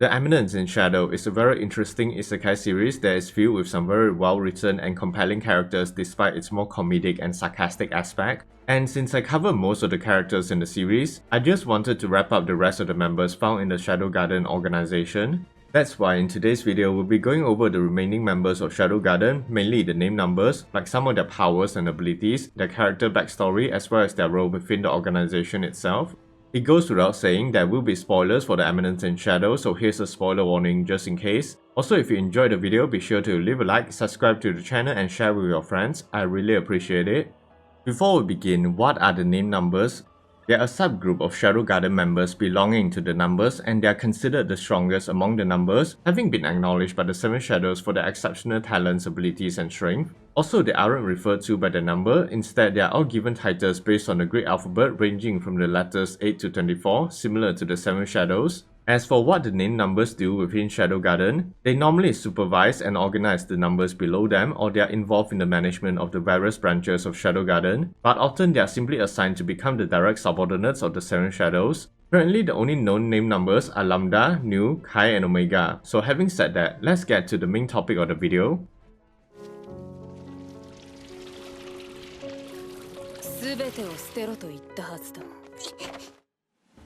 The Eminence in Shadow is a very interesting isekai series that is filled with some very well written and compelling characters despite its more comedic and sarcastic aspect. And since I cover most of the characters in the series, I just wanted to wrap up the rest of the members found in the Shadow Garden organization. That's why in today's video we'll be going over the remaining members of Shadow Garden, mainly the name numbers, like some of their powers and abilities, their character backstory as well as their role within the organization itself. It goes without saying there will be spoilers for the Eminence in Shadow, so here's a spoiler warning just in case. Also, if you enjoyed the video, be sure to leave a like, subscribe to the channel and share with your friends, I really appreciate it. Before we begin, what are the name numbers? They are a subgroup of Shadow Garden members belonging to the numbers, and they are considered the strongest among the numbers, having been acknowledged by the 7 Shadows for their exceptional talents, abilities and strength. Also, they aren't referred to by the number, instead they are all given titles based on the Greek alphabet ranging from the letters 8 to 24, similar to the 7 Shadows. As for what the name numbers do within Shadow Garden, they normally supervise and organize the numbers below them, or they are involved in the management of the various branches of Shadow Garden, but often they are simply assigned to become the direct subordinates of the 7 Shadows. Currently, the only known name numbers are Lambda, Nu, Kai and Omega, so having said that, let's get to the main topic of the video.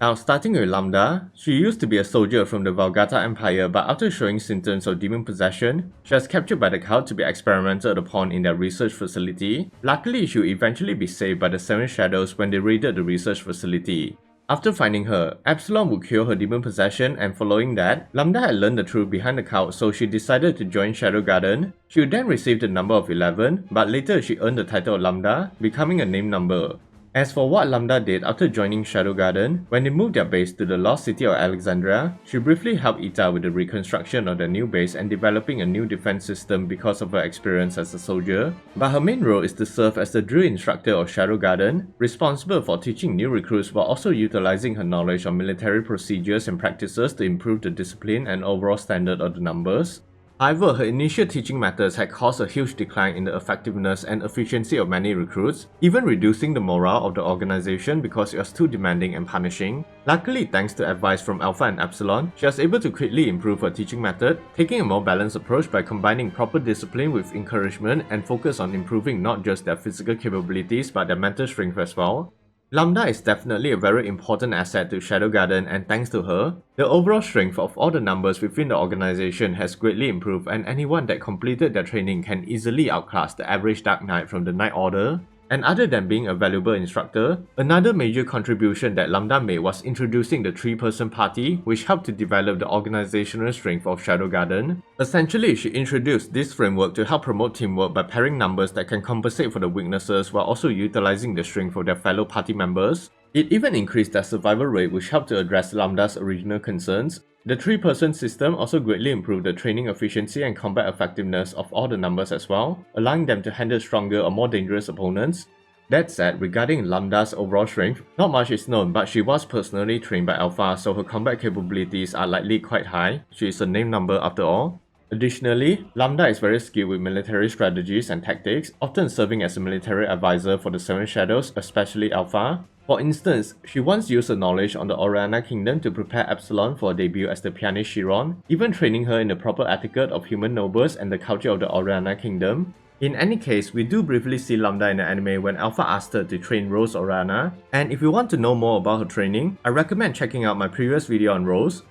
Now, starting with Lambda, she used to be a soldier from the Valgata Empire, but after showing symptoms of demon possession, she was captured by the cult to be experimented upon in their research facility. Luckily, she would eventually be saved by the 7 Shadows when they raided the research facility. After finding her, Epsilon would cure her demon possession, and following that, Lambda had learned the truth behind the cult, so she decided to join Shadow Garden. She would then receive the number of 11, but later she earned the title of Lambda, becoming a name number. As for what Lambda did after joining Shadow Garden, when they moved their base to the lost city of Alexandria, she briefly helped Ita with the reconstruction of their new base and developing a new defense system because of her experience as a soldier. But her main role is to serve as the drill instructor of Shadow Garden, responsible for teaching new recruits while also utilizing her knowledge on military procedures and practices to improve the discipline and overall standard of the numbers. However, her initial teaching methods had caused a huge decline in the effectiveness and efficiency of many recruits, even reducing the morale of the organization because it was too demanding and punishing. Luckily, thanks to advice from Alpha and Epsilon, she was able to quickly improve her teaching method, taking a more balanced approach by combining proper discipline with encouragement and focus on improving not just their physical capabilities but their mental strength as well. Lambda is definitely a very important asset to Shadow Garden, and thanks to her, the overall strength of all the numbers within the organization has greatly improved, and anyone that completed their training can easily outclass the average Dark Knight from the Night Order. And other than being a valuable instructor, another major contribution that Lambda made was introducing the 3-person party, which helped to develop the organizational strength of Shadow Garden. Essentially, she introduced this framework to help promote teamwork by pairing numbers that can compensate for the weaknesses while also utilizing the strength of their fellow party members. It even increased their survival rate, which helped to address Lambda's original concerns. The 3-person system also greatly improved the training efficiency and combat effectiveness of all the numbers as well, allowing them to handle stronger or more dangerous opponents. That said, regarding Lambda's overall strength, not much is known, but she was personally trained by Alpha, so her combat capabilities are likely quite high. She is a name number after all. Additionally, Lambda is very skilled with military strategies and tactics, often serving as a military advisor for the 7 Shadows, especially Alpha. For instance, she once used her knowledge on the Oriana Kingdom to prepare Epsilon for a debut as the pianist Chiron, even training her in the proper etiquette of human nobles and the culture of the Oriana Kingdom. In any case, we do briefly see Lambda in the anime when Alpha asked her to train Rose Oriana, and if you want to know more about her training, I recommend checking out my previous video on Rose.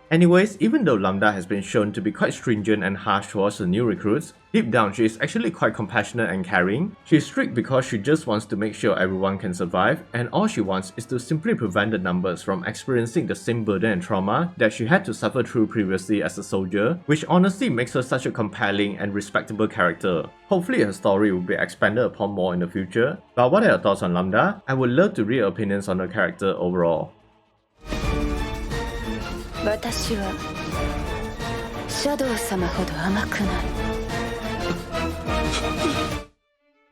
Anyways, even though Lambda has been shown to be quite stringent and harsh towards the new recruits, deep down she is actually quite compassionate and caring. She is strict because she just wants to make sure everyone can survive, and all she wants is to simply prevent the numbers from experiencing the same burden and trauma that she had to suffer through previously as a soldier, which honestly makes her such a compelling and respectable character. Hopefully her story will be expanded upon more in the future. But what are your thoughts on Lambda? I would love to read your opinions on her character overall. 私はシャドウ様ほど甘くない。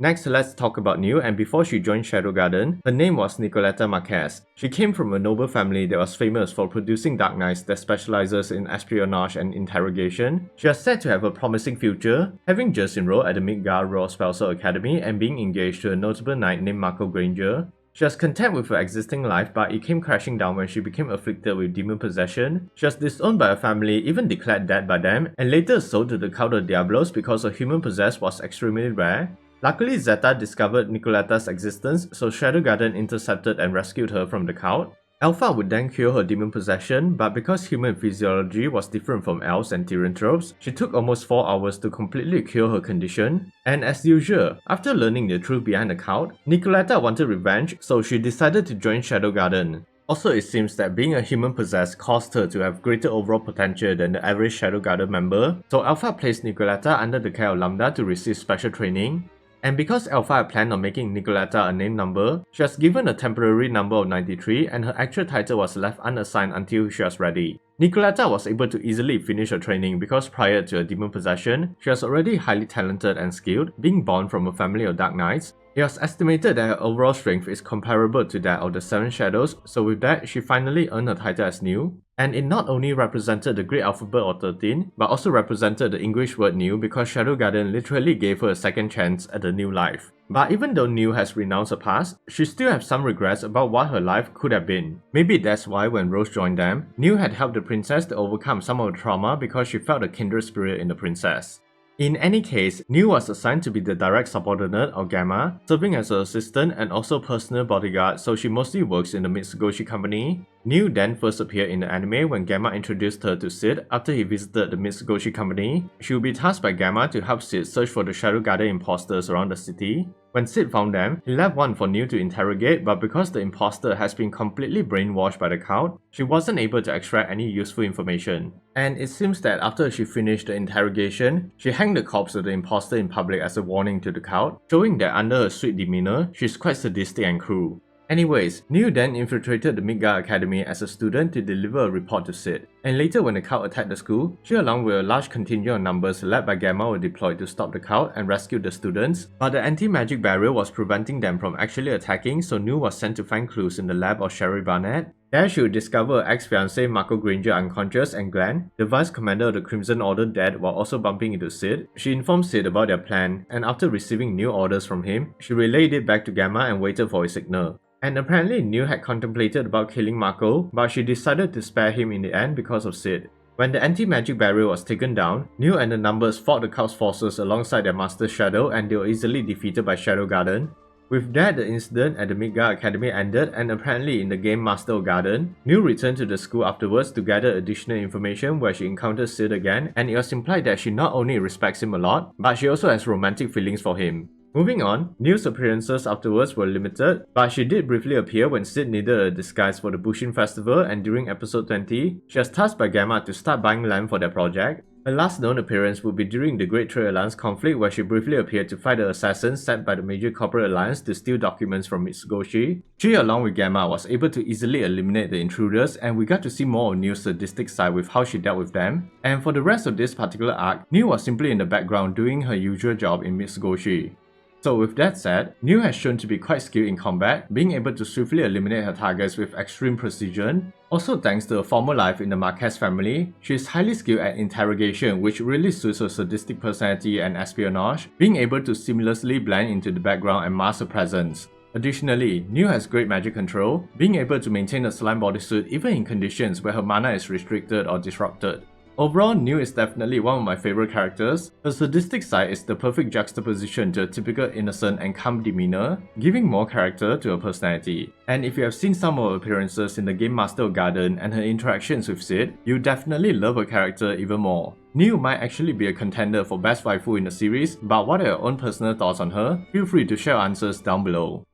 Next, let's talk about New, and before she joined Shadow Garden, her name was Nicoletta Marquez. She came from a noble family that was famous for producing Dark Knights that specializes in espionage and interrogation. She was said to have a promising future, having just enrolled at the Midgard Royal Spellsword Academy and being engaged to a notable knight named Marco Granger. She was content with her existing life, but it came crashing down when she became afflicted with demon possession. She was disowned by her family, even declared dead by them, and later sold to the cult of Diablos because a human possessed was extremely rare. Luckily, Zeta discovered Nicoletta's existence, so Shadow Garden intercepted and rescued her from the cult. Alpha would then cure her demon possession, but because human physiology was different from elves and therianthropes, she took almost 4 hours to completely cure her condition. And as usual, after learning the truth behind the cult, Nicoletta wanted revenge, so she decided to join Shadow Garden. Also, it seems that being a human possessed caused her to have greater overall potential than the average Shadow Garden member, so Alpha placed Nicoletta under the care of Lambda to receive special training. And because Alpha had planned on making Nicoletta a name number, she was given a temporary number of 93 and her actual title was left unassigned until she was ready. Nicoletta was able to easily finish her training because prior to her demon possession, she was already highly talented and skilled, being born from a family of Dark Knights. It was estimated that her overall strength is comparable to that of the Seven Shadows, so with that, she finally earned her title as New. And it not only represented the Great Alphabet of 13, but also represented the English word new because Shadow Garden literally gave her a second chance at a new life. But even though New has renounced her past, she still has some regrets about what her life could have been. Maybe that's why when Rose joined them, New had helped the princess to overcome some of the trauma because she felt a kindred spirit in the princess. In any case, New was assigned to be the direct subordinate of Gamma, serving as her assistant and also personal bodyguard, so she mostly works in the Mitsugoshi company. New then first appeared in the anime when Gamma introduced her to Sid after he visited the Mitsugoshi company. She would be tasked by Gamma to help Sid search for the Shadow Garden imposters around the city. When Sid found them, he left one for New to interrogate, but because the imposter has been completely brainwashed by the cult, she wasn't able to extract any useful information. And it seems that after she finished the interrogation, she hanged the corpse of the imposter in public as a warning to the cult, showing that under her sweet demeanor, she's quite sadistic and cruel. Anyways, New then infiltrated the Midgard Academy as a student to deliver a report to Sid. And later when the cult attacked the school, she along with a large contingent of numbers led by Gamma were deployed to stop the cult and rescue the students, but the anti-magic barrier was preventing them from actually attacking, so New was sent to find clues in the lab of Sherry Barnett. There she would discover her ex-fiancé Marco Granger unconscious and Glenn, the vice commander of the Crimson Order, dead while also bumping into Sid. She informed Sid about their plan, and after receiving new orders from him, she relayed it back to Gamma and waited for his signal. And apparently New had contemplated about killing Marco, but she decided to spare him in the end because of Sid. When the anti-magic barrier was taken down, New and the numbers fought the cult's forces alongside their master Shadow and they were easily defeated by Shadow Garden. With that, the incident at the Midgard Academy ended, and apparently in the game Master of Garden, New returned to the school afterwards to gather additional information where she encountered Sid again, and it was implied that she not only respects him a lot, but she also has romantic feelings for him. Moving on, New's appearances afterwards were limited, but she did briefly appear when Sid needed a disguise for the Bushin Festival, and during episode 20, she was tasked by Gamma to start buying land for their project. Her last known appearance would be during the Great Trade Alliance conflict where she briefly appeared to fight the assassins sent by the major corporate alliance to steal documents from Mitsugoshi. She along with Gamma was able to easily eliminate the intruders, and we got to see more of New's sadistic side with how she dealt with them. And for the rest of this particular arc, New was simply in the background doing her usual job in Mitsugoshi. So with that said, New has shown to be quite skilled in combat, being able to swiftly eliminate her targets with extreme precision. Also thanks to her former life in the Marquez family, she is highly skilled at interrogation, which really suits her sadistic personality and espionage, being able to seamlessly blend into the background and mask her presence. Additionally, New has great magic control, being able to maintain a slime bodysuit even in conditions where her mana is restricted or disrupted. Overall, New is definitely one of my favorite characters. Her sadistic side is the perfect juxtaposition to a typical innocent and calm demeanor, giving more character to her personality. And if you have seen some of her appearances in the game Master of Garden and her interactions with Sid, you definitely love her character even more. New might actually be a contender for best waifu in the series, but what are your own personal thoughts on her? Feel free to share your answers down below.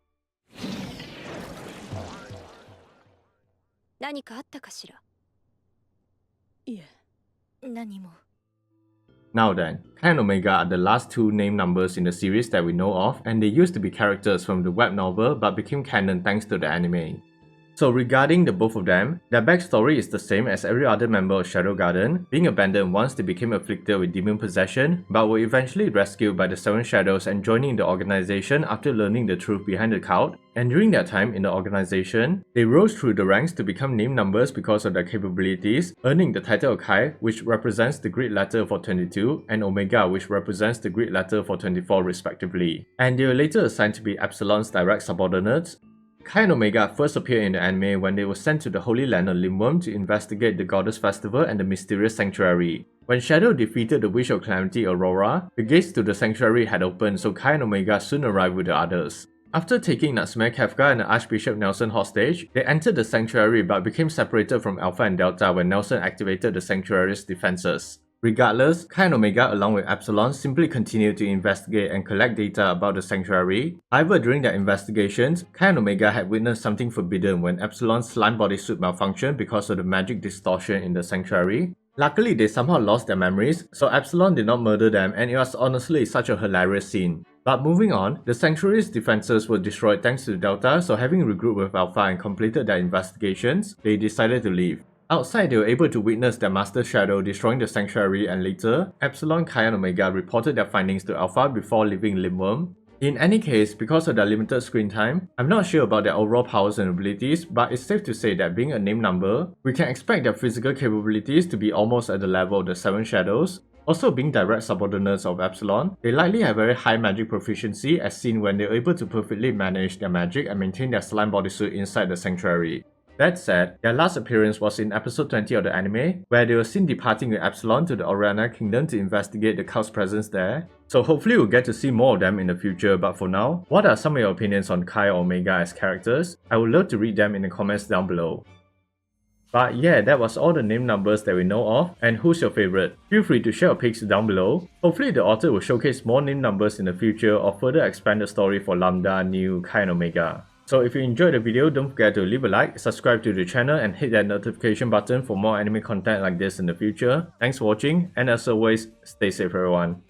何かあったかしら？いえ、何も。 Now then, Kai and Omega are the last two name numbers in the series that we know of, and they used to be characters from the web novel but became canon thanks to the anime. So regarding the both of them, their backstory is the same as every other member of Shadow Garden, being abandoned once they became afflicted with demon possession, but were eventually rescued by the Seven Shadows and joining the organization after learning the truth behind the cult. And during their time in the organization, they rose through the ranks to become name numbers because of their capabilities, earning the title of Kai, which represents the Greek letter for 22, and Omega, which represents the Greek letter for 24 respectively. And they were later assigned to be Epsilon's direct subordinates. Kai and Omega first appeared in the anime when they were sent to the Holy Land of Limworm to investigate the Goddess Festival and the mysterious sanctuary. When Shadow defeated the Wish of Calamity Aurora, the gates to the sanctuary had opened, so Kai and Omega soon arrived with the others. After taking Natsume Kafka and Archbishop Nelson hostage, they entered the sanctuary but became separated from Alpha and Delta when Nelson activated the sanctuary's defenses. Regardless, Kai and Omega along with Epsilon simply continued to investigate and collect data about the sanctuary. However, during their investigations, Kai and Omega had witnessed something forbidden when Epsilon's slime bodysuit malfunctioned because of the magic distortion in the sanctuary. Luckily, they somehow lost their memories, so Epsilon did not murder them, and it was honestly such a hilarious scene. But moving on, the sanctuary's defenses were destroyed thanks to Delta, so having regrouped with Alpha and completed their investigations, they decided to leave. Outside, they were able to witness their Master Shadow destroying the sanctuary, and later, Epsilon, Kai and Omega reported their findings to Alpha before leaving Limworm. In any case, because of their limited screen time, I'm not sure about their overall powers and abilities, but it's safe to say that being a named number, we can expect their physical capabilities to be almost at the level of the 7 Shadows. Also, being direct subordinates of Epsilon, they likely have very high magic proficiency as seen when they're able to perfectly manage their magic and maintain their slime bodysuit inside the sanctuary. That said, their last appearance was in episode 20 of the anime, where they were seen departing with Epsilon to the Oriana Kingdom to investigate the cult's presence there. So hopefully we'll get to see more of them in the future, but for now, what are some of your opinions on Kai or Omega as characters? I would love to read them in the comments down below. But yeah, that was all the name numbers that we know of, and who's your favorite? Feel free to share your picks down below. Hopefully the author will showcase more name numbers in the future or further expand the story for Lambda, New, Kai and Omega. So if you enjoyed the video, don't forget to leave a like, subscribe to the channel and hit that notification button for more anime content like this in the future. Thanks for watching, and as always, stay safe everyone.